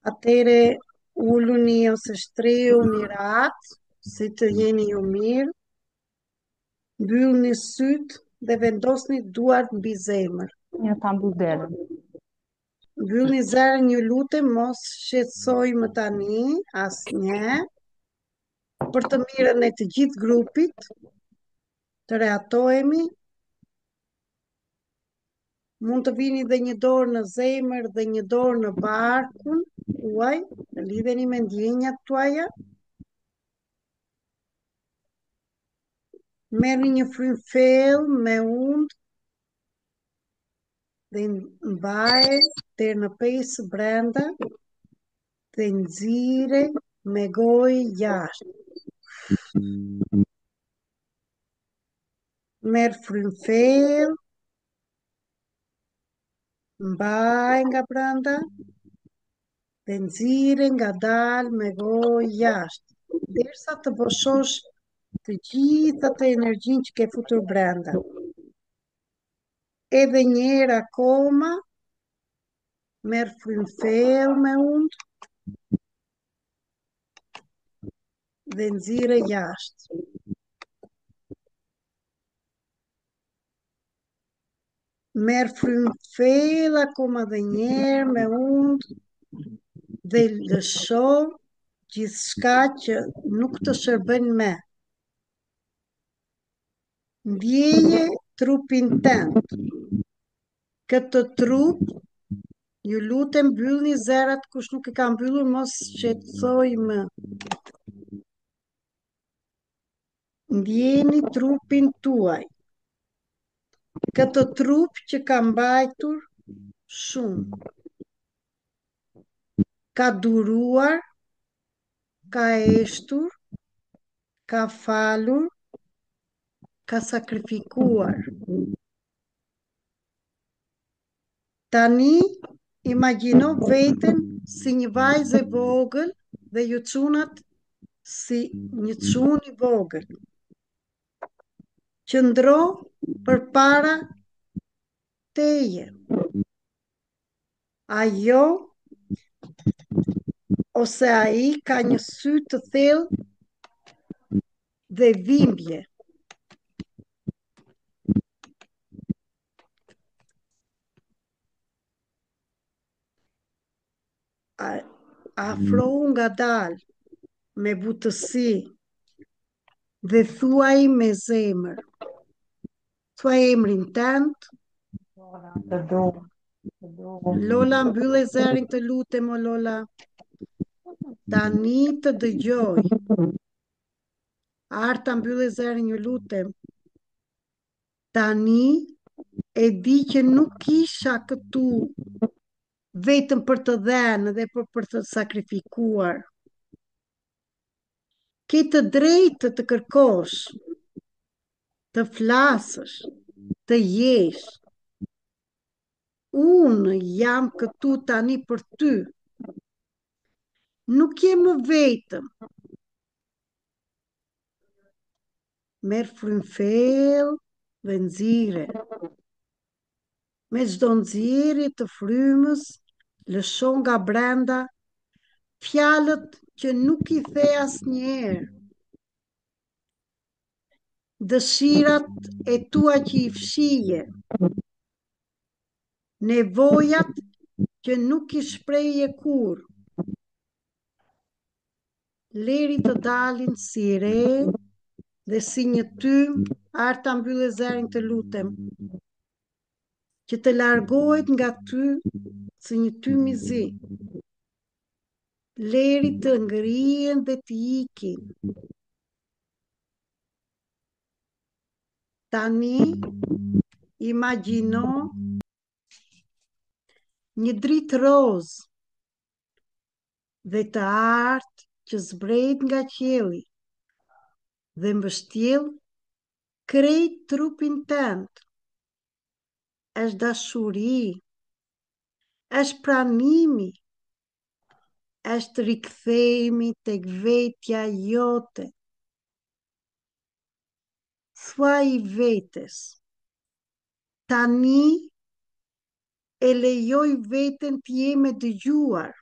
Atëre ulluni ose shtrihuni rahat, si të jeni ju mirë, mbyllni sytë dhe vendosni duart mbi zemër. Ja ta mbyll derën. Mbyllni zërin, ju lutem, mos shqetësojmë tani asnjë, për të mirën e të gjithë grupit, të reatohemi. Mund të vini dhe një dorë në zemër dhe një dorë në barkun tuaj, të lidheni me ndjenjat tuaja. Merrni një frymfell me undë dhe mbaje deri në pesë brenda dhe nxirre me gojë jashtë. Merr frymfell, mbaj nga brenda dhe nxirre ngadalë me gojë jashtë, derisa të boshosh të gjitha të energjinë që ke futur brenda. Edhe një herë akoma, merr frymfell me undë dhe nxirre jashtë. Merr frymfell akoma dhe një herë me undë dhe lësho gjithçka që nuk të shërben më. Ndjeje trupin tënd. Këtë trup, ju lutem, mbyllni zërat, kush nuk e ka mbyllur mos shqetësoj më. Ndjeni trupin tuaj. Këtë trup që ka mbajtur shumë. Ka duruar, ka eshtur, ka falur, ka sakrifikuar. Tani imagjino veten si një vajzë e vogël dhe ju çunat si një çun i vogël. Qëndro përpara teje. Ajo ose ai ka një sy të thellë dhe dhimbje. Afrohu ngadalë me butësi dhe thuaj me zemër. Thuaj emrin tënd. Të do. Lola, mbyllë zërin, të lutem, o Lola. Tani të dëgjoj. Arta, mbyllë zërin, ju lutem. Tani e di që nuk isha këtu vetëm për të dhënë dhe për të sakrifikuar. Ke të drejtë të kërkosh, të flasësh, të jesh. Unë jam këtu tani për ty. Nuk jem më vetëm. Merr frymfell dhe nxirre. Me çdo nxjerrje të frymës, lësho nga brenda fjalët që nuk i the asnjëherë. Dëshirat e tua që i fshije. Nevojat që nuk i shpreje kur. Leri të dalin si re dhe si një tym. Arta, mbyllë zërin, të lutem. Që të largohet nga ty si një tym i zi. Leri të ngrihen dhe të ikin. Tani imagjino një dritë roz dhe të artë që zbret nga qielli dhe mbështjell krejt trupin tënd. Është dashuri, është pranimi, është rikthehemi tek vetja jote. Thuaj vetes, tani e lejoj veten të jem e dëgjuar.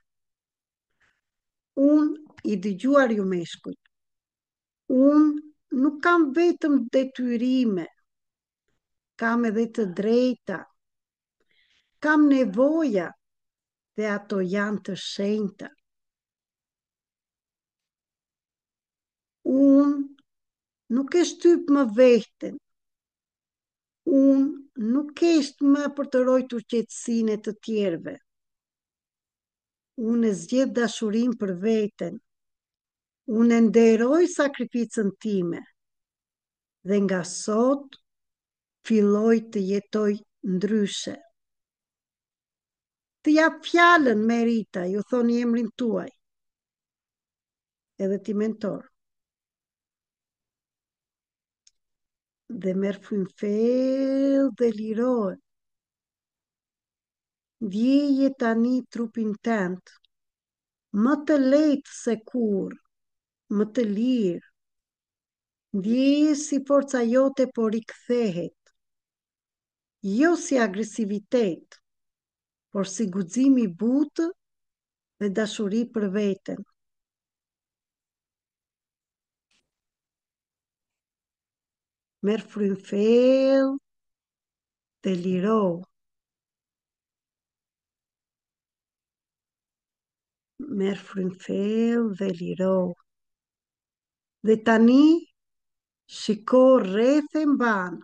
Unë i dëgjuar ju meshkuj. Unë nuk kam vetëm detyrime, kam edhe të drejta, kam nevoja dhe ato janë të shenjta. Unë nuk e shtyp më veten, unë nuk esht më për të rojtur qetësinë e të tjerëve. Unë e zgjedh dashurin për veten, unë e nderoj sakrificën time dhe nga sot filloj të jetoj ndryshe. Të jap fjalën Merita, ju thoni emrin tuaj, edhe ti mentor. Dhe merr frymfell dhe lirohet. Ndjeje tani trupin tënd, më të lehtë se kur, më të lirë. Ndjeje si forca jote po rikthehet, jo si agresivitet, por si guxim i butë dhe dashuri për veten. Merr frymfell dhe liro. Merr frymfell dhe liro. Dhe tani shiko rreth e mban,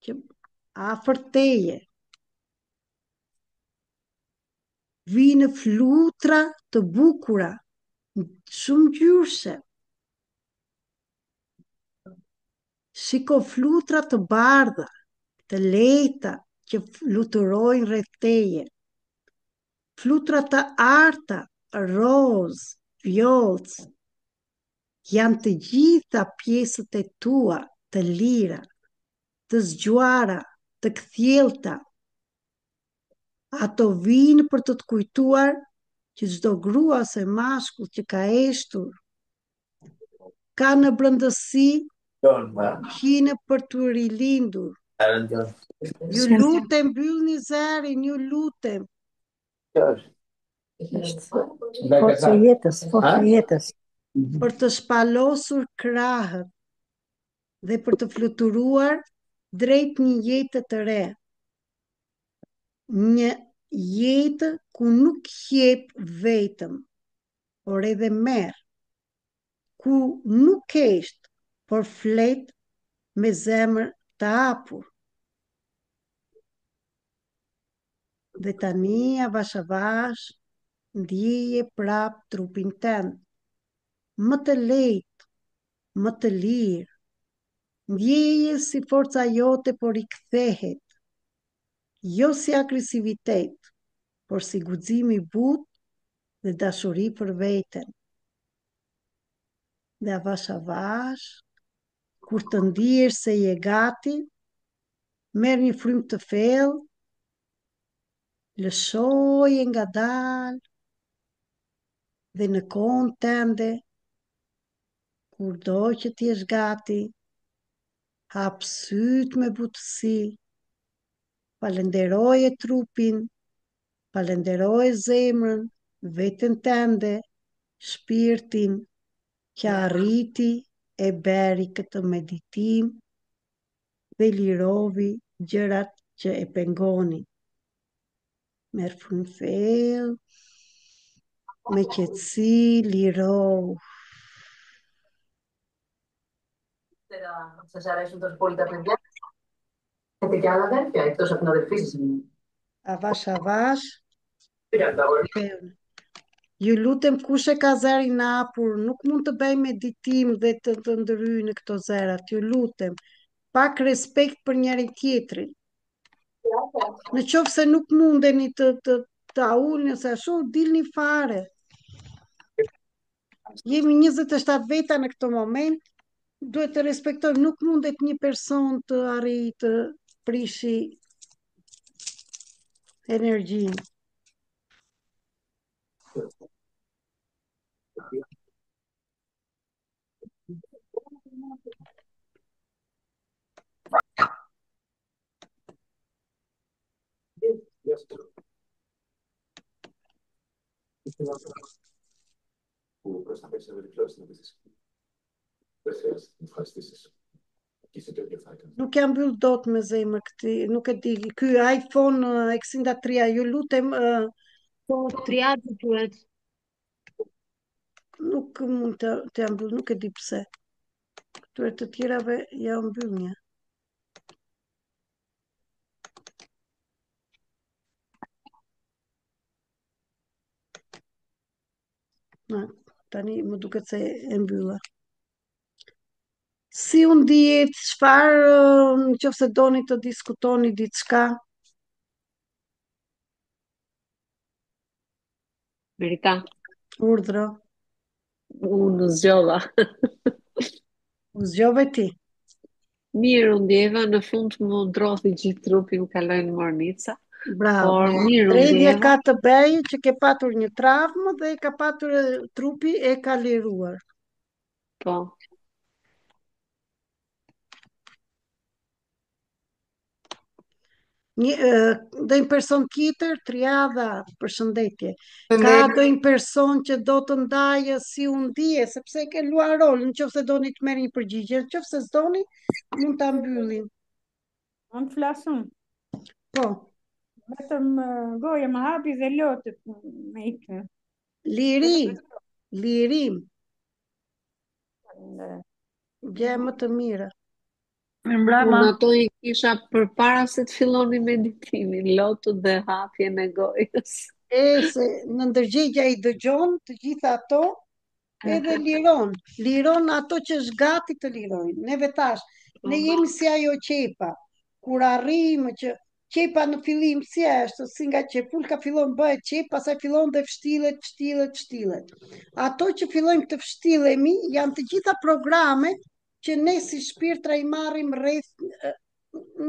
që afër teje vinë flutra të bukura, shumë ngjyrëshe. Shiko flutra të bardha, të lehta që fluturojnë rreth teje. Flutra të arta, roz, vjollc, janë të gjitha pjesët e tua të lira, të zgjuara, të kthjellta. Ato vinë për të të kujtuar që çdo grua ose mashkull që ka eshtur ka në brëndësi hine për të rilindur. Ju lutem, mbyllni zërin, ju lutem. Forca jetës, forca jetës. Për të shpalosur krahët dhe për të fluturuar drejt një jete të re. Një jetë ku nuk jep vetëm, por edhe merr, ku nuk esht, por flet me zemër të hapur. Dhe tani avash ndjeje prap trupin tënd, më të lehtë, më të lirë. Ndjeje si forca jote po rikthehet, jo si agresivitet, por si guxim i butë dhe dashuri për veten. Dhe avash, kur të ndihesh se je gati, merr një frymë të thellë, lëshoje ngadalë dhe në kohën tënde, kur do që t'jesh gati, hap sytë me butësi, falenderoje trupin, falenderoje zemrën, veten tënde, shpirtin, që arriti e beri këtë meditim dhe lirovi gjërat që e pengoni. Merr frymfell, me qetësi, liro. Σας αρέσουν τόσο πολύ τα παιδιά? Έχετε και άλλα αδέρφια, εκτός από την αδερφή σας? Avash, ju lutem kush e ka zërin hapur, nuk mund të bëj meditim dhe të ndryj në këto zërat, ju lutem, pak respekt për njëri tjetrin. Në qoftë se nuk mundeni të ulni ose ashtu, dilni fare. Jemi 27 veta në këtë moment, duhet të respektojmë, nuk mundet një person të arrijë të prishi energjinë. που προς να πέσει να βελτιώσει την επίθεση. Δεν χρειάζεται να ευχαριστήσεις. Εκεί σε τέτοιο θα έκανε. Nuk jam mbyll dot me zemër këti, nuk e di. Ky iPhone X3, ju lutem, Po, 30 thuhet. nuk mund të jam mbyll, nuk e di pse. Këtyre të tjerave ja mbyll një. Na, tani më duket se e mbylla. Si u ndihet, çfarë, nëse doni të diskutoni diçka? Merita, Urdhro, unë zgjodha. u zgjove ti. Mirë u ndjeva, në fund më ndrodhi gjithë trupi, më kaloi në mornica, Bravo. por mirë u Drejtja ndjeva. ka të bëjë që ke patur një traumë dhe ka patur trupi e ka liruar. Po, Dhe një person tjetër, triada, përshëndetje. Ka do një person që do të ndajë si u ndije, sepse ke luar rol, nëse doni të merrni një përgjigje, nëse s'doni, mund ta mbyllim. Unë flasëm, Po, vetëm goja më hapi dhe lotët me ikë. lirim, gjë më të mira. unë ato i kisha përpara se të filloni meditimin, lotut dhe hapjen e gojës. Se në ndërgjegja i dëgjon të gjitha ato edhe liron ato që është gati të lirojnë. Neve tash, ne jemi si ajo qepa, kur arrim që qepa në fillim si është, si nga qepulka fillon bëhet qep, pastaj fillon dhe vështillet. Ato që fillojmë të vështillemi janë të gjitha programe që ne si shpirtra i marrim rreth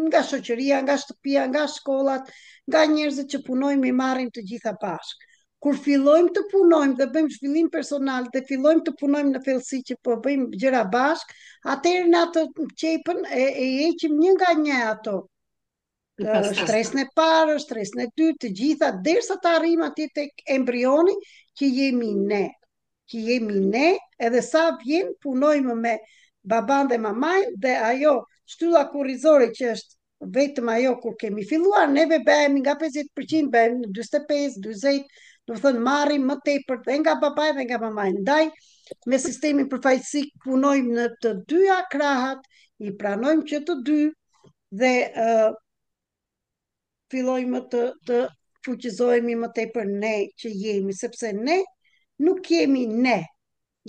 nga shoqëria, nga shtëpia, nga shkollat, nga njerëzit që punojmë i marrim të gjitha bashkë. Kur fillojmë të punojmë dhe bëjmë zhvillim personal dhe fillojmë të punojmë në thellësi që po bëjmë gjëra bashkë, atëherë në atë qepën e heqim një nga një ato. Stresin e parë, stresin e dytë, të gjitha, derisa të arrijmë atje tek embrioni që jemi ne. Edhe sa vjen punojmë me baban dhe mamajn dhe ajo shtylla kurrizore që është vetëm ajo kur kemi filluar, neve bëhemi nga 50%, bëhemi 45, 40, do të thënë marrim më tepër dhe nga babai dhe nga mamaj. Ndaj, me sistemin përfaqësi punojmë në të dyja krahat, i pranojmë që të dy dhe fillojmë të fuqizohemi më tepër ne që jemi, sepse ne nuk jemi ne,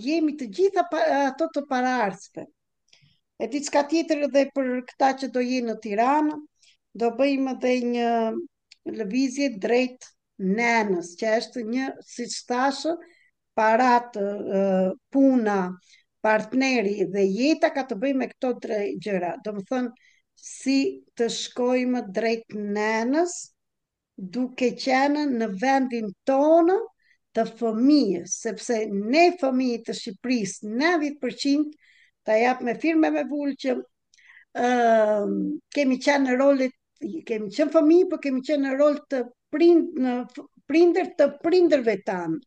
jemi të gjitha ato të paraardhësve. E diçka tjetër edhe për këta që do jenë në Tiranë, do bëjmë edhe një lëvizje drejt nënës, që është një, siç thashë, parat, puna, partneri dhe jeta ka të bëjë me këto tre gjëra. Do më thënë, si të shkojmë drejt nënës, duke qenë në vendin tonë të fëmijës, sepse ne fëmijët të Shqipërisë, 90% ta jap me firme me vull që kemi qenë në rolet, kemi qenë fëmijë, por kemi qenë në rol të prindër të prindërve tanë.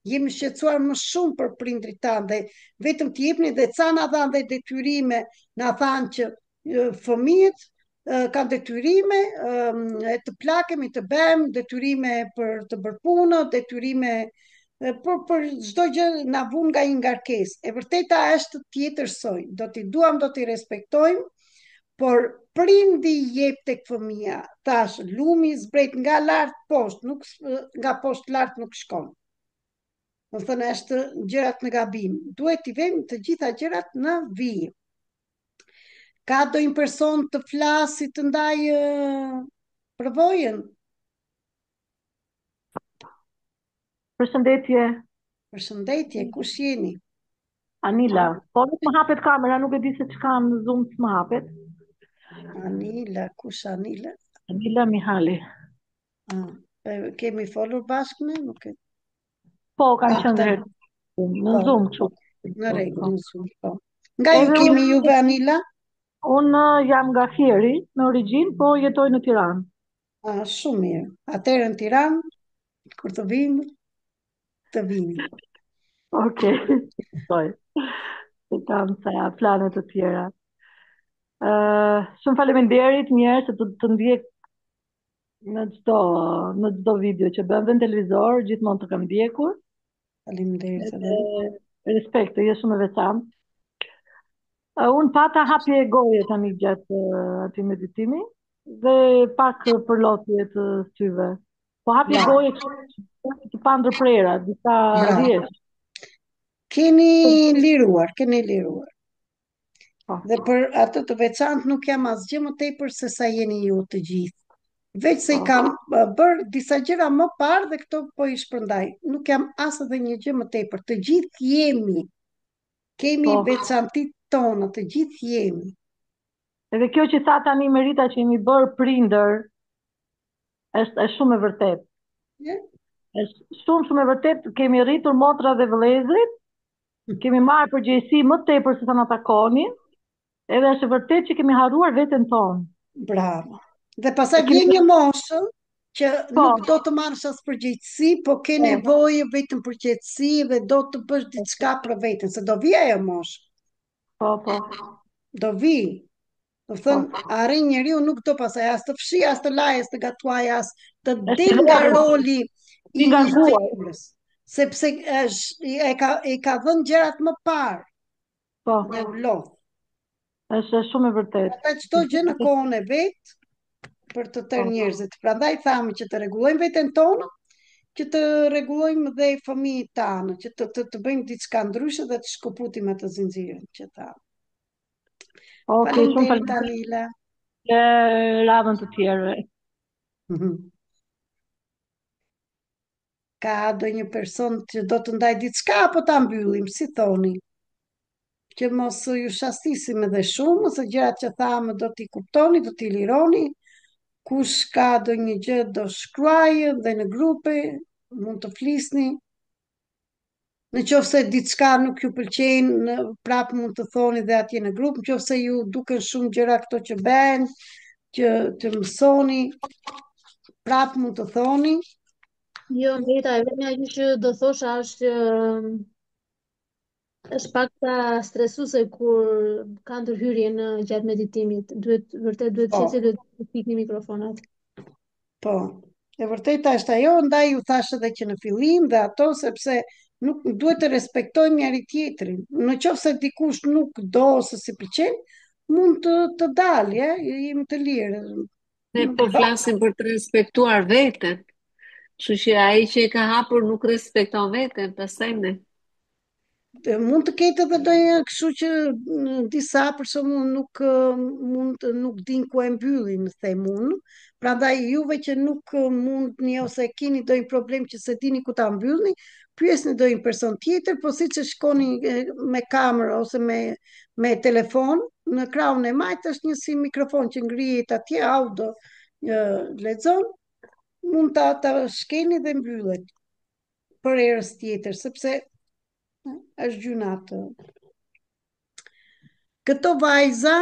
Jemi shqetësuar më shumë për prindrit tanë dhe vetëm të jepni dhe ca na dhanë dhe detyrime, na thanë që fëmijët kanë detyrime të plakemi, të bëjmë, detyrime për të bërë punë, detyrime për çdo gjë na vun nga një ngarkesë. E vërteta është tjetër soi. Do t'i duam, do t'i respektojmë, por prindi jep tek fëmia. Tash lumi zbret nga lart poshtë, nuk nga poshtë lart nuk shkon. Do thënë është gjërat në gabim. Duhet t'i vëmë të gjitha gjërat në vijim. Ka do një person të flasi të ndaj përvojën? Përshëndetje, kush jeni? Anila, po nuk më hapet kamera, nuk e di se çka në Zoom s'më hapet. Anila, kush Anila? Anila Mihali. Kemi folur bashkë ne? Nuk e... Po, kanë qenë në Zoom kështu. Në rregull, në Zoom, po. Nga ju kemi juve, Anila? Unë jam nga Fieri, në origjinë, po jetoj në Tiranë. Shumë mirë. Atëherë në Tiranë, kur të vim, të vini. Okej. Shkoj. Se kam sa plane të tjera. Shumë faleminderit mirë se të ndjek në çdo video që bëm në televizor, gjithmonë të kam ndjekur. Faleminderit edhe. Respekt, je shumë e veçantë. Unë pata hapje goje tani gjatë atij meditimi dhe pak përlotje të syve. Po hapje goje të pa ndërprera, disa rrjesh. Keni liruar. Po. Dhe për atë të veçantë nuk jam asgjë më tepër se sa jeni ju të gjithë. Veç se i kam bërë disa gjëra më parë dhe këto po i shpërndaj. Nuk jam as edhe një gjë më tepër. Të gjithë kemi veçantit tona, të gjithë jemi. Edhe kjo që tha tani Merita që jemi bërë prindër, është shumë e vërtet. Është shumë e vërtet, kemi rritur motra dhe vëllezrit, kemi marrë përgjegjësi më tepër se sa na takonin, edhe është e vërtet që kemi harruar veten tonë. Bravo. Dhe pastaj vjen një moshë që nuk do të marrësh as përgjegjësi, po ke nevojë vetëm për qetësi dhe do të bësh diçka për veten, se do vi ajo moshë. Po. Do vi. Do thënë, arrin njeriu nuk do pasaj as të fshi, as të laj, as të gatuaj, as të del nga roli i ngarkuar. Sepse e ka dhënë gjërat më parë. Po. Dhe u lodh. Është shumë e vërtet. Ata çdo gjë në kohën e vet për të tërë njerëzit. Prandaj thamë që të rregullojmë veten tonë, që të rregullojmë dhe fëmijët tanë, që të bëjmë diçka ndryshe dhe të shkëputim atë zinxhirin që thamë. Faleminderit Anila. Radhën të tjerëve. Ka do një person që do të ndaj diçka apo ta mbyllim, si thoni? Që mos ju shastisim edhe shumë, se gjërat që thamë do t'i kuptoni, do t'i lironi. Kush ka do një gjë do shkruajë dhe në grupe, mund të flisni. Në qoftë se diçka nuk ju pëlqejnë, prapë mund të thoni dhe atje në grup, në qoftë se ju duken shumë gjëra këto që bëhen, që mësoni, prapë mund të thoni. Jo, Merita, e vetmja gjë që do thosha është pak ta stresuese kur ka ndërhyrje në gjatë meditimit. Vërtet duhet qetësi, duhet të pikni mikrofonat. Po, e vërteta është ajo, ndaj ju thash edhe që në fillim dhe ato, sepse nuk duhet të respektojmë njëri tjetrin. Në qoftë se dikush nuk do ose si pëlqen, mund të dalë, jemi të lirë. Ne po flasim për të respektuar veten. Kështu që ai që e ka hapur nuk respekton veten, pastaj ne. Mund të ketë edhe ndonjë kështu që disa persona nuk din ku e mbyllin, them unë. Prandaj juve që nuk mundni ose keni ndonjë problem që se dini ku ta mbyllni, pyesni ndonjë person tjetër, po siç e shkoni me kamerë ose me telefon, në krahun e majt është një si mikrofon që ngrihet atje, audio lexon, mund ta shkeni dhe mbyllet për herës tjetër, sepse është gjunatë. Këto vajza,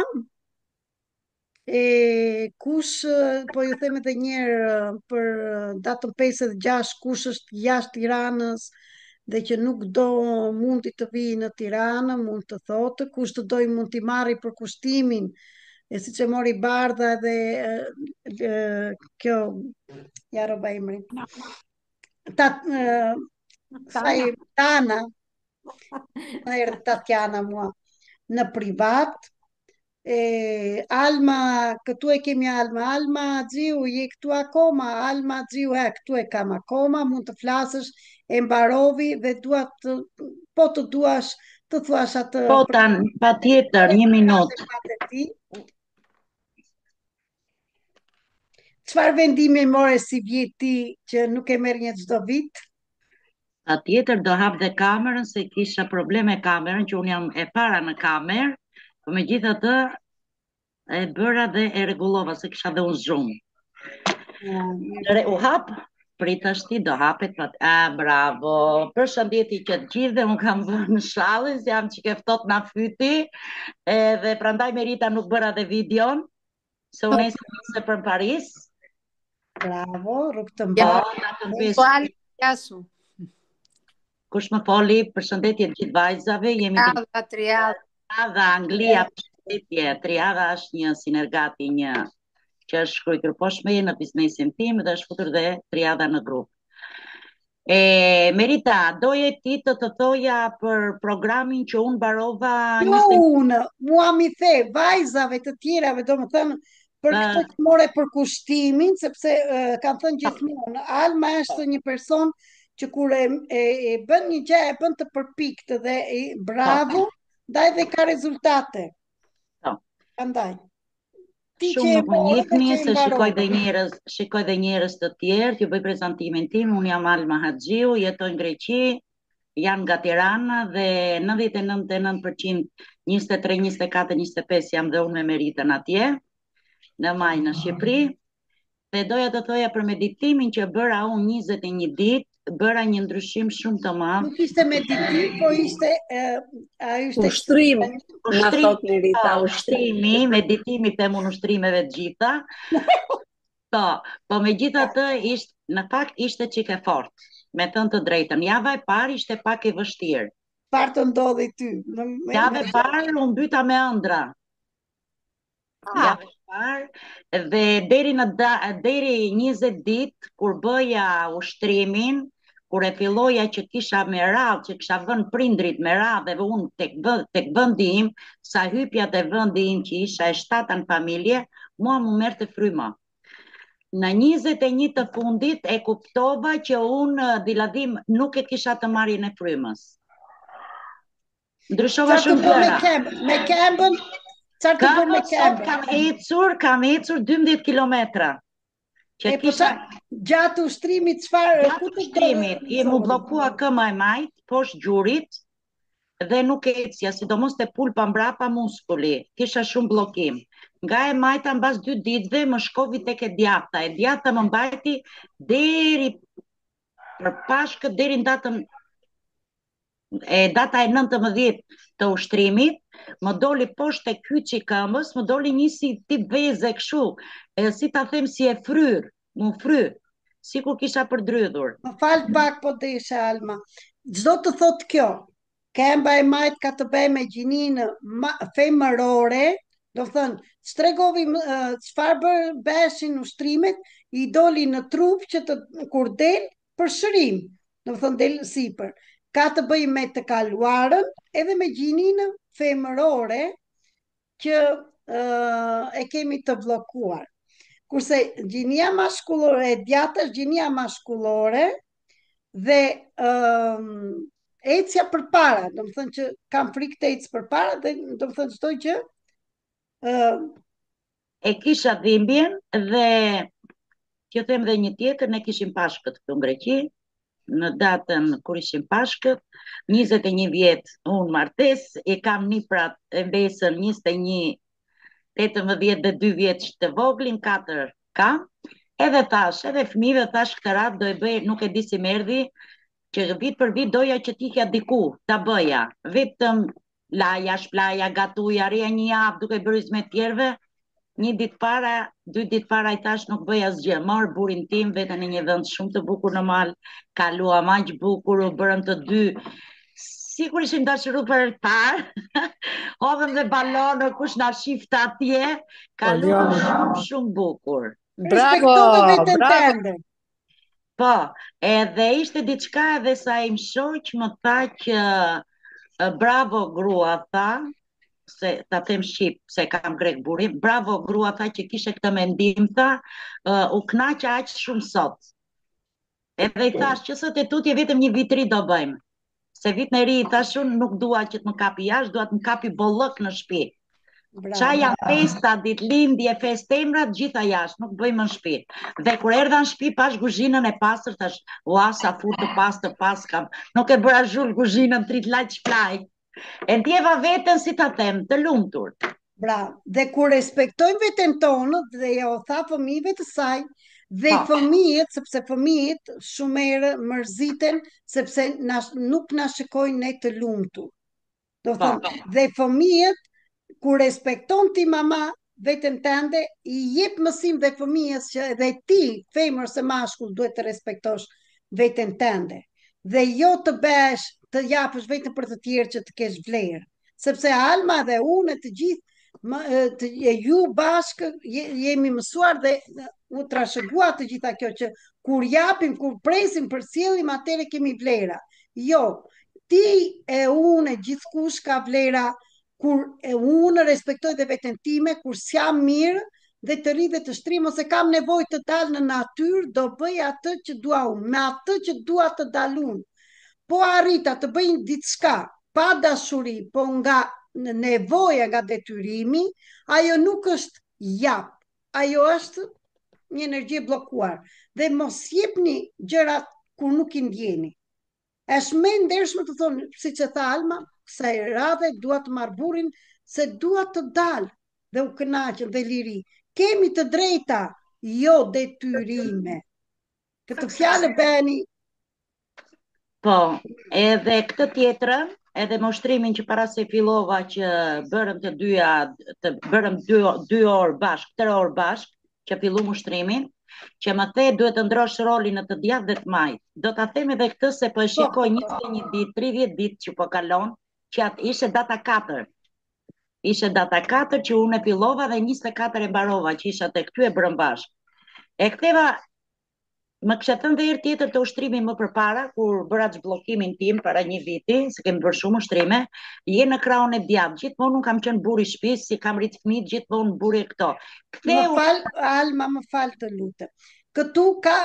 kush, po ju them edhe njerë për datën 5 dhe 6, kush është jashtë Tiranës dhe që nuk do mundi të vijë në Tiranë, mund të thotë, kush të doj mund t'i marri për kushtimin, si që mori Bardha dhe kjo, ja roba emrin. Tana, në erë Tatjana mua, në privat, Alma, këtu e kemi Alma Gjiu, je këtu akoma, Alma Gjiu, këtu e kam akoma, mund të flasësh, e mbarovi dhe po të duash të thuash atë... Po, pa tjetër, 1 minutë. Çfarë vendimi more si vjeti që nuk e merr një çdo vit? Pa tjetër do hap dhe kamerën, se kisha probleme kamerën, që unë jam e para në kamerë, po me gjitha të e bëra dhe e rregullova, se kisha dhe unë zhumë. U hap, pritashti do hapet, bravo, për shëndeti që të gjithë dhe unë kam vënë në shallis, jam që keftot na fyti, dhe prandaj Merita nuk bëra dhe videon, se unë e për Paris. Bravo, rrugë të mbarë. Po, jasu. Kush më foli, përshëndetje të gjithë vajzave, jemi të Triada Anglia, përshëndetje. Triada është një sinergati, një që është shkruar poshtë në biznesin tim dhe është futur dhe Triada në grup. Merita, doje ti të thoja për programin që unë barova... Jo unë, mua mi the, vajzave të tjerave, do më thënë, për këtë që more për kushtimin, sepse kam thënë gjithmonë, Alma është një person që kur e bën një gjë, e bën të përpikt dhe bravo, ndaj dhe ka rezultate. Andaj. Shumë nuk më njihni se shikoj dhe njerëz të tjerë, t'ju bëj prezantimin tim, unë jam Alma Haxhiu, jetoj në Greqi, jam nga Tirana dhe 99% 23, 24, 25 jam dhe unë me Meritën atje, në maj në Shqipëri, dhe doja të thoja për meditimin që bëra unë 21 ditë, bëra një ndryshim shumë të madh. Nuk ishte meditim, po ishte ushtrim. Ushtrimi, meditimi them unë ushtrimeve të gjitha. Po megjithatë në fakt ishte çik e fortë, me thënë të drejtën. Java e parë ishte pak e vështirë. Çfarë të ndodhi ty? Java e parë unë mbyta me ëndra. Java e parë dhe deri 20 ditë kur bëja ushtrimin, kur e filloja që kisha me radhë, që kisha vënë prindrit me radhë dhe unë tek vendi im, sa hypja te vendi im që isha e 7 në familje, mua më merrte fryma. Në 21 të fundit e kuptova që unë diladim nuk e kisha të marrjen e frymës. Ndryshova shumë gjëra. Me këmbën, çfarë të bën me këmbën? Kam ecur 12 kilometra. Gjatë ushtrimit çfarë? Gjatë ushtrimit, mu bllokua këma e majt, poshtë gjurit, dhe nuk ecja, sidomos te pulpa mbrapa muskuli, kisha shumë bllokim. Nga e majta mbas 2 ditëve më shkovi tek e djata më mbajti deri për Pashkët, deri në data e 19 të ushtrimit, më doli poshtë e kyçi këmbës, më doli një si tip veze kështu, si ta them si e fryr, më fry, sikur kisha përdrydhur. Më fal pak po desha Alma. Çdo të thot kjo, këmba e majt ka të bëjë me gjininë femërore, do thënë, stregovi çfarë bëheshin ushtrimet, i doli në trup që kur del për shërim, do thënë del sipër. Ka të bëjë me të kaluarën edhe me gjininë femërore që e kemi të bllokuar. Kurse gjinia maskullore e djata është gjinia maskullore dhe ecja përpara, do të thënë që kam frikë të ecë përpara dhe do të thënë çdo gjë e kisha dhimbjen dhe që them dhe një tjetër, ne kishim Pashkët këtu në Greqi, në datën kur ishim Pashkët, 21 vjet unë martes, e kam niprat e mbesën 21, 18 dhe 2 vjeç të voglin, 4 kam, edhe thash, edhe fëmijëve thash këtë radhë do e bëj, nuk e di si më erdhi, që vit për vit doja që t'ikja diku, ta bëja, vetëm laja, shplaja, gatuja, rria një javë duke bërë me tjerve, 1 ditë para, 2 ditë para i thash nuk bëj asgjë, marr burin tim, veten në një vend shumë të bukur në mal, kaluam aq bukur, u bërëm të dy, sikur ishim dashuru për të parë, hodhëm dhe balonë, kush na shifte atje, kaluam shumë bukur. Bravo, bravo. Po, edhe ishte diçka edhe sa im shoq më tha që bravo grua, tha, se ta them shqip, se kam grek burim, bravo grua, tha që kishe këtë mendim, tha, u kënaqa aq shumë sot. Edhe i thash që sot e tutje vetëm një vitri do bëjmë. Se vit në ri i thash unë nuk dua që të më kapi jashtë, dua të më kapi bollëk në shtëpi. Qa janë festa, ditëlindje, festemra, gjitha jashtë, nuk bëjmë në shtëpi. Dhe kur erdha në shtëpi pash kuzhinën e pastër, thash, ua sa furtë të pastër pas kam, nuk e bëra zhull kuzhinën, trit laq shplaj. E ndjeva veten si ta them, të lumtur. Bravo. Dhe kur respektojmë veten tonë dhe ja u tha fëmijëve të saj, dhe fëmijët, sepse fëmijët shumë herë mërziten sepse nuk na shikojnë ne të lumtur. Do thonë, dhe fëmijët kur respekton ti mama veten tënde, i jep mësim dhe fëmijës që edhe ti, femër se mashkull, duhet të respektosh veten tënde. dhe jo të besh të japësh vetëm për të tjerë që të kesh vlerë. Sepse Alma dhe unë të gjithë ju bashkë jemi mësuar dhe u trashëgua të gjitha kjo që kur japim, kur presim për sjellim, atëre kemi vlera. Jo, ti e unë, gjithkush ka vlera, kur unë respektoj dhe veten time, kur s'jam mirë, dhe të rri dhe të shtrim, ose kam nevojë të dalë në natyrë, do bëj atë që dua unë, me atë që dua të dalun. Po arrita të bëj diçka pa dashuri, po nga nevoja, nga detyrimi, ajo nuk është jap, ajo është një energji bllokuar. Dhe mos jepni gjërat kur nuk i ndjeni. Është më ndershme të thonë, siç e tha Alma, kësaj radhe dua të marr burrin se dua të dal dhe u kënaqem dhe liri. Kemi të drejta, jo detyrime. Këtë fjalë bëni. Po, edhe këtë tjetrën, edhe moshtrimin që para se fillova që bërëm të dyja, bërëm 2 orë bashkë, 3 orë bashkë, që fillu moshtrimin, që më the duhet të ndrosh rolin në të djathtë dhe të majtë. Do ta them edhe këtë se po e shikoj 21 ditë, 30 ditë që po kalon, që atë ishte data 4. Ishte data 4 që unë e fillova dhe 24 e mbarova, që isha tek ty e bërëm bashkë. E ktheva, më kisha thënë dhe herë tjetër të ushtrimi më përpara, kur bëra zhbllokimin tim para 1 viti, se kemi bërë shumë ushtrime, je në krahun e djathtë. Gjithmonë unë kam qenë burri i shtëpisë, si kam rrit fëmijët, gjithmonë burri e këto. Më fal, Alma, më fal të lutem. Këtu ka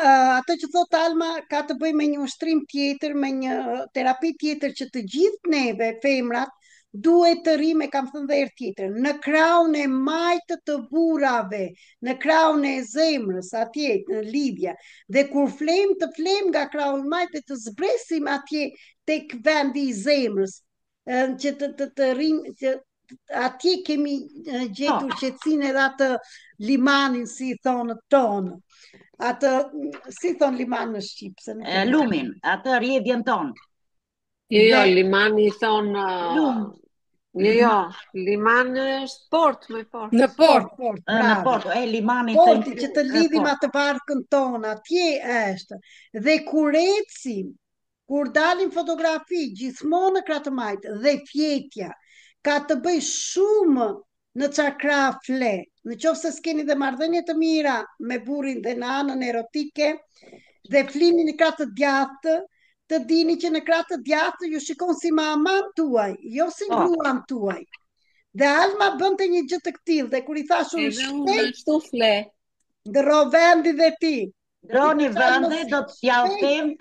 atë që thot Alma ka të bëjë me një ushtrim tjetër, me një terapi tjetër që të gjithë neve femrat duhet të rrimë, kam thënë dhe herë tjetër, në krahun e majtë të burrave, në krahun e zemrës, atje në lidhja. Dhe kur flem të flem nga krahu i majtë të zbresim atje tek vendi i zemrës, që të rrimë, që atje kemi gjetur qetësinë edhe atë limanin, si thonë tonë. Atë, si thonë liman në Shqip? Lumin, atë rjedhjen tonë. Jo, limani thonë... Jo, limani është port, me port. Në port, në port, limani porti që të lidhim atë barkën tonë, atje është. Dhe kur ecim, kur dalim fotografi, gjithmonë në krah të majtë dhe fjetja, ka të bëj shumë në çakra fle. Në qoftë se s'keni dhe marrëdhënie të mira me burrin dhe në anën erotike, dhe flini në krah të djathtë, të dini që në krah të djathtë ju shikon si maman tuaj, jo si gruan tuaj. Dhe Alma bënte një gjë të këtillë, dhe kur i thash unë shpejt, ndro vendi dhe ti. Ndroni vendi, do t'ja u them,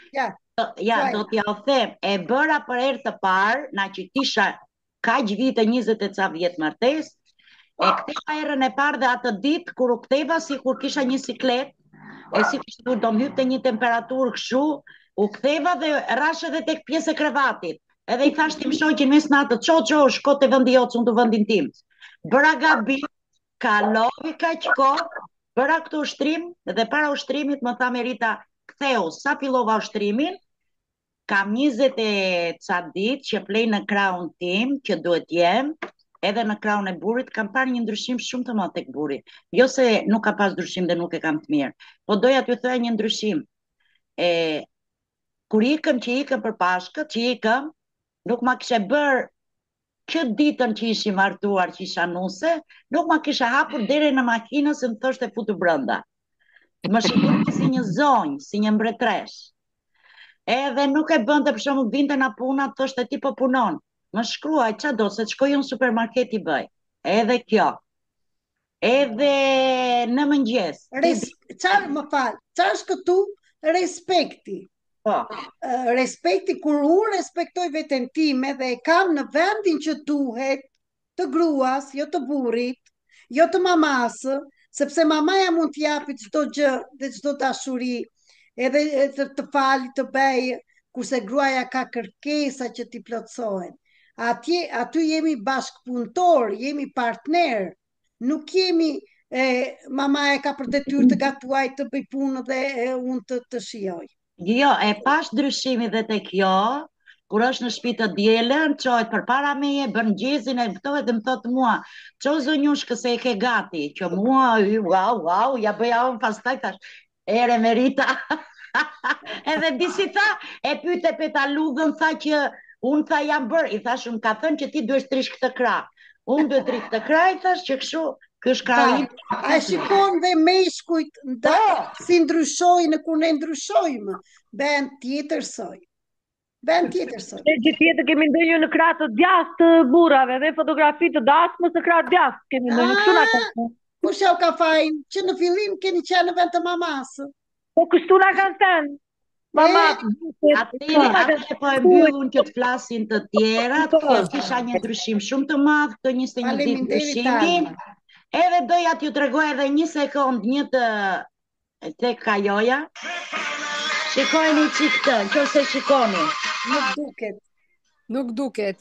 do t'ja u them, e bëra për herë të parë, na që kisha kaq vite, 20 e ca vjet martesë, e ktheva herën e parë dhe atë ditë kur u ktheva sikur kisha një siklet, e sikur do më hypte një temperaturë kështu, u ktheva dhe rash edhe tek pjesë e krevatit. Edhe i thash tim shoqin mes natës, ço, shko te vendi jot, unë të vendin tim. Bëra gabim, kaloi kaq kohë, bëra këtë ushtrim dhe para ushtrimit më tha Merita, ktheu, sa fillova ushtrimin, kam 20 e ca ditë që flej në krahun tim, që duhet jem, edhe në krahun e burrit, kam parë një ndryshim shumë të madh tek burri. Jo se nuk ka pas ndryshim dhe nuk e kam të mirë, po doja t'ju thoya një ndryshim. Kur ikëm për Pashkët, që ikëm, nuk ma kishe bërë këtë ditën që ishim martuar, që isha nuse, nuk ma kishe hapur deri në makinë se më thoshte futu brenda. Më shikoi si një zonjë, si një mbretresh. Edhe nuk e bënte, për shembull, vinte na puna, thoshte ti po punon. Më shkruaj ç'a do, se të shkoj në supermarket i bëj. Edhe kjo. Edhe në mëngjes. Çfarë më fal? Çfarë është këtu respekti? Respekti, kur unë respektoj veten time dhe e kam në vendin që duhet, të gruas, jo të burrit, jo të mamasë, sepse mamaja mund t'i japi çdo gjë dhe çdo dashuri, edhe të fali, të bëj, kurse gruaja ka kërkesa që t'i plotësohen. Aty jemi bashkëpunëtor, jemi partner, nuk jemi mamaja ka për detyrë të gatuaj, të bëj punë dhe unë të shijoj. Jo, e pash ndryshimi dhe te kjo, kur është në shtëpi të dielën, çohet përpara meje, bën gjezin e këto dhe më thot mua, ço zonjush se e ke gati, që mua, wow, ja bëja unë pastaj tash. Ere Merita. Edhe di si tha, e pyete Petaludhën, tha që unë tha jam bërë, i thash unë ka thënë që ti duhesh të rish këtë krah. Unë duhet të rish këtë krah, i thash që kështu, ky është krahu im. A shikon dhe meshkujt si ndryshojnë kur ne ndryshojmë, ben tjetër soj. Ben tjetër soj. Ne gjithë tjetër kemi ndonjë në krah të djathtë të burrave dhe fotografi të dasmës në krah të djathtë kemi ndonjë kështu na ka. Po shau ka fajin, që në fillim keni qenë në vend të mamasë. Po kështu na kanë thënë. Mama, atë po e mbyllun që të flasin të tjerat, kjo kisha një ndryshim shumë të madh këto 21 ditë ndryshimin. Edhe doja t'ju tregoj edhe një sekond një të kajoja. Shikojni çik këtë, nëse shikoni. Nuk duket. Nuk duket.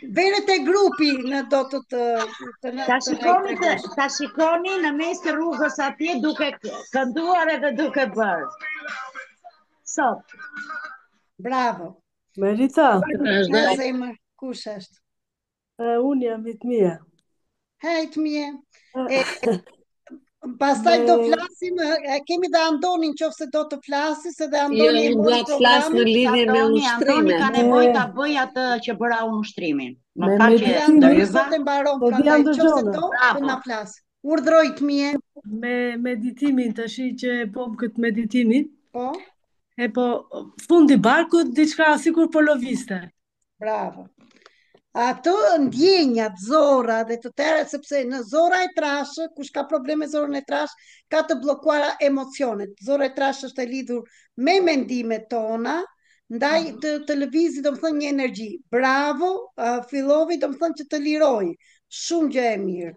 Vere te grupi në do të ta shikoni në mes të rrugës atje duke kënduar edhe duke bërë. Sot. Bravo. Merita. Zemër, kush është? Unë jam Itmia. Hej, Itmia. Pastaj do flasim, kemi dhe Andonin qofse do të flasis, edhe Andoni e mori programin. Në lidhje me ushtrimin. Andoni ka nevojë ta bëj atë që bëra unë ushtrimin. Më fal që Andoni sot e mbaron, prandaj qofse do të na flas. Urdhroj Itmie. Me meditimin tash që po këtë meditimin. Po. E po fundi barkut diçka sikur po loviste. Bravo. Ato ndjenjat, zora dhe të tëra, sepse në zora e trashë, kush ka probleme zorën e trashë, ka të blokuara emocionet. Zora e trashë është e lidhur me mendimet tona, ndaj të lëvizi, do më thënë, një energji. Bravo, fillovi, do më thënë që të liroj. Shumë gjë e mirë.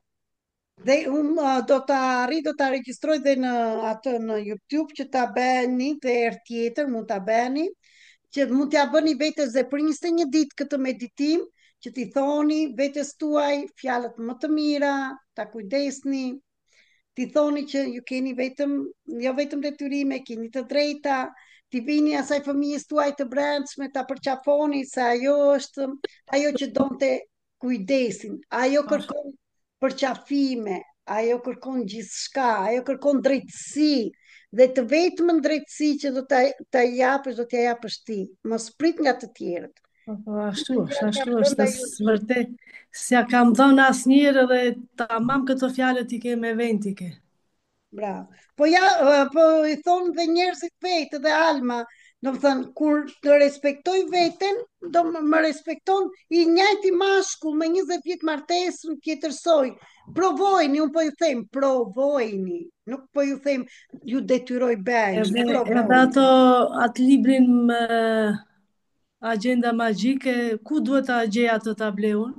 Dhe unë do të regjistroj dhe në YouTube që ta bëni dhe herë tjetër, mund ta bëni, që mund t'ja bëni vetes dhe priste një ditë këtë meditim, që t'i thoni vetes tuaj fjalët më të mira, ta kujdesni, t'i thoni që ju keni jo vetëm detyrime, keni të drejta, t'i vini asaj fëmijës tuaj të brendshme, ta përqafoni se ajo është ajo që donte kujdesin, ajo kërkon përqafime, ajo kërkon gjithçka, ajo kërkon drejtësi, dhe të vetëm drejtësi që do t'a japësh, do t'ja japësh ti, mos prit nga të tjerët. Ashtu është, vërtet, s'ja kam dhënë asnjëherë dhe tamam këto fjalët i ke me vend i ke. Bravo. Po i thonë dhe njerëzit vetë dhe Alma, do më thënë, kur të respektoj veten, do më respekton i njëjti mashkull me 20 vjet martesë në tjetërsoj. Provojni, unë po ju them, provojni. Nuk po ju them, ju detyroj bëjnë. Edhe atë librin më Agenda magjike, ku duhet ta gjej atë ta bleun?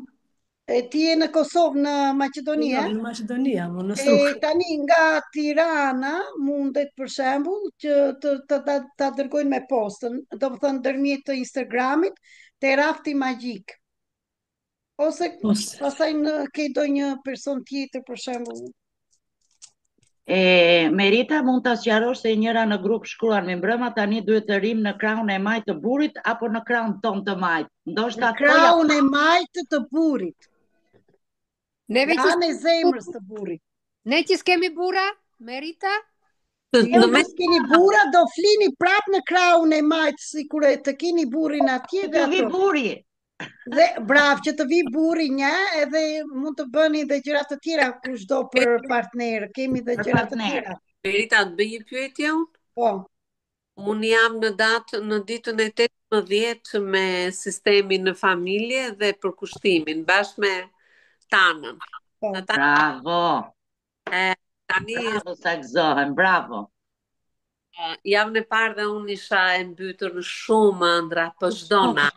Ti je në Kosovë, në Maqedoni, Jo, në Maqedoni, në Struk. Tani nga Tirana mundet për shembull që ta dërgojnë me postën, do të thënë ndërmjet të Instagramit, te rafti magjik. Ose pastaj ke ndonjë person tjetër për shembull. Merita, mund ta sqarosh se njëra në grup shkruan me mbrëma tani duhet të rim në krahun e majt të burrit apo në krahun ton të majt. Ndoshta krahun e majt të burrit. Në zemrës të burrit. Ne që s'kemi burra, Merita? Jo, ne s'keni burra, do flini prap në krahun e majt, sikur të keni burrin atje dhe ato. Burri. Dhe bravo, që të vi burri një, edhe mund të bëni dhe gjëra të tjera kushdo për partner. Kemi dhe gjëra të tjera. Merita, të bëj një pyetje unë? Po. Unë jam në ditën e 18 me sistemin në familje dhe përkushtimin, bashkë me Tanën. Bravo. Bravo sa gëzohem, bravo. Jam në parë dhe unë isha e mbytur në shumë ëndra, po çdona.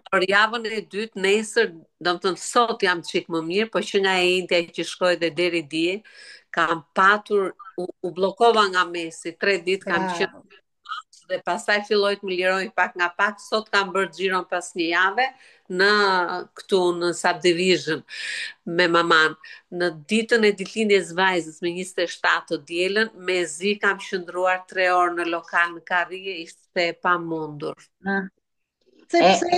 Por javën e dytë, nesër, do të thënë sot jam çik më mirë, po që nga e intja që shkoj dhe deri dje, kam patur, u bllokova nga mesi, 3 ditë kam qenë dhe pastaj filloj të më liroj pak nga pak, sot kam bërë xhiron pas një jave këtu në Subdivision me maman. Në ditën e ditëlindjes vajzës me 27 të dielën, me zi kam qëndruar 3 orë në lokal në Karrige, ishte e pamundur. Sepse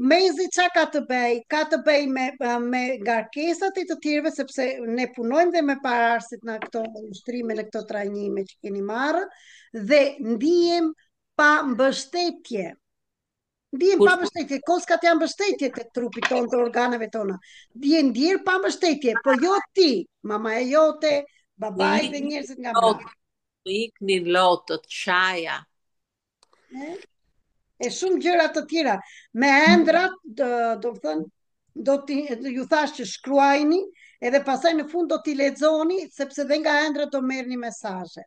mezi qa ka të bëj? Ka të bëj me ngarkesat e të tjerëve, sepse ne punojmë dhe me pararësit në këto ushtrime, në këto trajnime që keni marrë, dhe ndihem pa mbështetje. Ndihem pa mbështetje, koskat janë mbështetje të trupit tonë, të organeve tona. Ndjerë pa mbështetje, po jo ti, mama e jote, babaj dhe njerëzit nga brenda. Iknin lotët, qaja. E shumë gjëra të tjera. Me ëndrat, do të thënë, do ju thash që shkruajni, edhe pasaj në fund do t'i lexoni, sepse dhe nga ëndrat do merrni mesazhe.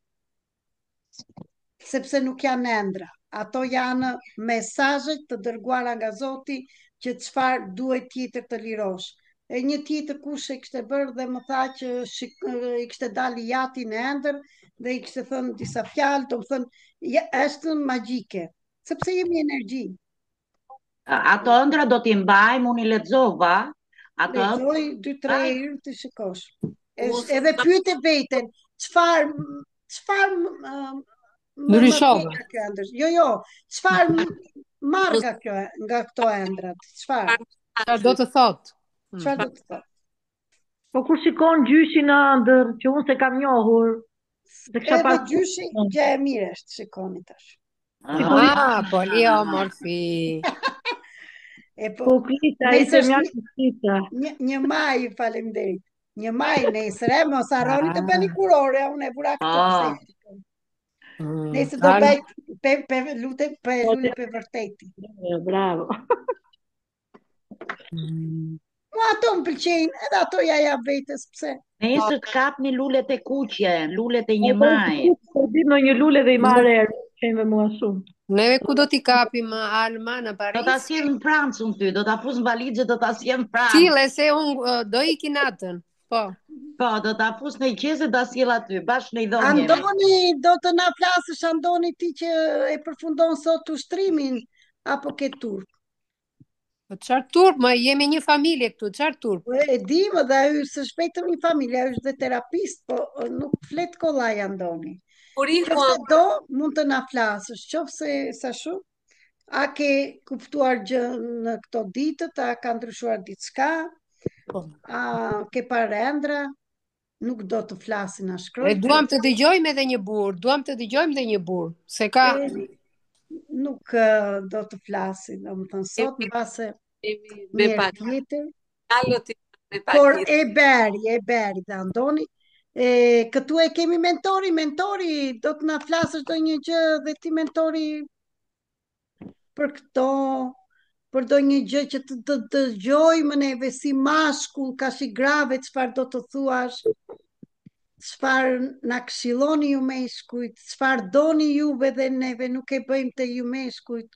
Sepse nuk janë ëndra. Ato janë mesazhet të dërguara nga Zoti që çfarë duhet tjetër të lirosh. E një tjetër kush e kishte bërë dhe më tha që i kishte dalë jati në ëndër dhe i kishte thënë disa fjalë, do të thënë është magjike, sepse jemi energji. Ato ëndra do t'i mbajmë, unë i lexova. Lexoj 2-3 herë të shikosh. Edhe pyete veten, çfarë ndryshova. Jo, çfarë marr nga këto ëndrat? Çfarë? Çfarë do të thotë? Çfarë do të thotë? Po kur shikon gjyshin në ëndër, që unë se kam njohur, edhe gjyshi gjë e mirë është, shikoni tash. Poliomorfi. Po Krita ishte mjaft. Një maj, faleminderit. Një maj nesër, mos harroni të bëni kurore, unë e bura këto. Nesër do bëj lutem pe vërteti. Bravo. Mua ato më pëlqejnë, edhe ato ja jap vetes, pse? Nesër të kapni lulet e kuqe, lulet e një maj. Po di në një lule dhe i marrë erë, qenëve mua shumë. Neve ku do t'i kapim, Alma, në Paris? Do t'a sjell në Francë unë ty, do t'a pus në valizhe, do t'a sjell në Francë. Cile, se unë do iki natën, po. Po, do t'a pus në i qese, do t'a sjell aty, bashkë në i dhonjeve. Andoni, do të na flasësh, Andoni, ti që e përfundon sot ushtrimin, apo ke turp? Po çfarë turp, ma jemi një familje këtu, çfarë turp? E di, më dhe ajo së shpejtëm një familje, ajo është dhe terapist, po nuk flet kollaj Andoni. Qofse do, mund të na flasësh, qofse sa shumë, a ke kuptuar gjë në këto ditët, a ka ndryshuar diçka, a ke parë ëndra, nuk do të flasin a shkroj. Duam të dëgjojmë edhe një burr, se ka... Nuk do të flasin, do më thënë sot, në base njerë tjetër. Por e beri dhe Andoni, këtu e kemi mentori do të na flasësh do një gjë dhe ti mentori për këto, për do një gjë që të dëgjojmë neve si mashkull, ka si grave, çfarë do të thuash, çfarë na këshilloni ju meshkujt, çfarë doni juve dhe neve nuk e bëjmë të ju meshkujt.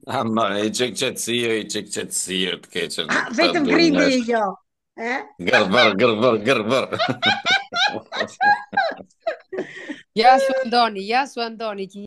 Ama, i qek qëtësirë të keqen. Vetëm grindi jo. Gërbar. Ja su Andoni,